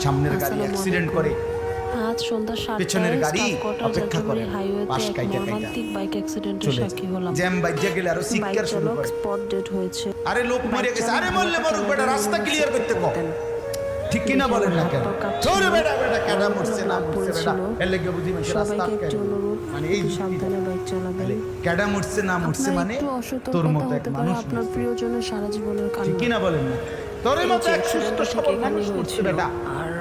সামনের গাড়ি অ্যাক্সিডেন্ট করে, আজ সন্ধ্যা 7টায় পেছনের গাড়ি অপেক্ষা করে হাইওয়েতে পাশ এক কাইটা মর্মান্তিক বাইক অ্যাক্সিডেন্টের চলে সাক্ষী হলাম। জ্যাম বাইজা গেলে আর বাইক সিক্কার শুরু চালক করে। স্পট ডেড হয়েছে। আরে লোক মরে গেছে, আরে মরলে মরুক বেটা, রাস্তা ক্লিয়ার করতে কও। ঠিক কি না বলেন না কেন? চোরে বেটা বেটা কেডা মরছে না মরছে বেটা এর লাগি বুঝি মানে রাস্তা সবাইকে আটকায়। একটু অনুরোধ, মানে এই একটু সাবধানে বাইক চালাবেন। কেডা মরছে না মরছে আপনার মানে একটু তোর অসতর্কতা মতো এক হতে পারে মানুষ আপনার মরছে। প্রিয়জনের সারা জীবনের ঠিক কি কান্না। না বলেন না? তোর এই মতো যে এক সুস্থ অ্যাক্সিডেন্টটা ঠিক সবল এখানেই মানুষ মরছে হয়েছিল। বেটা, আর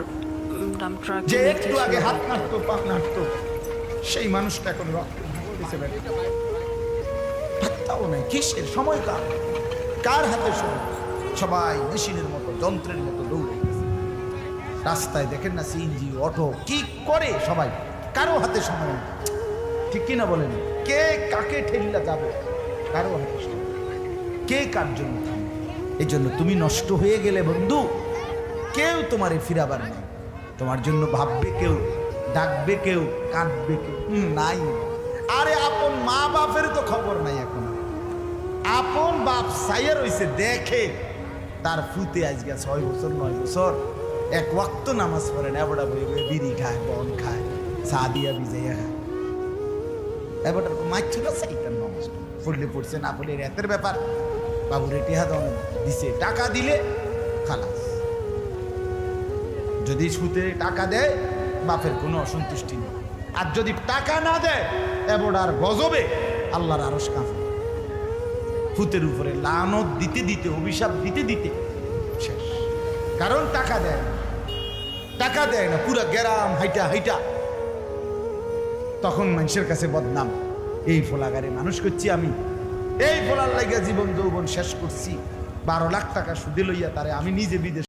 ডাম্প ট্রাক যে একটু আগে হাত নাড়তো পা নাড়তো সেই মানুষটা এখন রক্ত দিছে বেটা। ভাবতাও নাই কিসের সময় কার হাতে সময়? সবাই মেশিনের মতো যন্ত্রের মতো দৌড়ে গেছে। রাস্তায় দেখেন না সিএনজি অটো কি করে সবাই, কারো হাতে সময় নেই। ঠিক কি না বলেন? কে কাকে ঠেলিলা যাবে, কারো হাতে সময় নেই। কে কার জন্য থামবে? এই জন্য তুমি নষ্ট হয়ে গেলে বন্ধু, কেউ তোমারে ফিরাবার নাই। তোমার জন্য ভাববে কেউ, ডাকবে কেউ, কাঁদবে কেউ নাই। আরে আপন মা বাপের তো খবর নাই এখন। আপন বাপ সাইয়া রইছে দেখে তার ফুতে আজকে 6 বছর 9 বছর এক ওয়াক্ত নামাজ পড়ে না, এবড়া বই বই বিড়ি খায়, বন খায়, চা দিয়া ভিজাইয়া খায়। এবড়ার মাইছিল সেইটার নামাজ পড়লে পড়ছে, না পড়লে রাতের ব্যাপার। বাবুরে টিহা দাও দিছে, টাকা দিলে খালাস। যদি সুতে টাকা দেয় বাপের কোনো অসন্তুষ্টি নেই, আর যদি টাকা না দেয় এবড়ার গজবে আল্লাহর আরশ কাঁপে। ফুতের উপরে লানত দিতে দিতে, অভিশাপ দিতে দিতে শেষ। কারণ টাকা দেয় না, টাকা দেয় না, পুরা গ্রাম হাইটা হাইটা তখন মানুষের কাছে বদনাম। এই ফোলাগারে মানুষ করছি আমি, এই ফোলার লাগিয়া জীবন যৌবন শেষ করছি, 12 লাখ টাকা সুদে লইয়া তারে আমি নিজে বিদেশ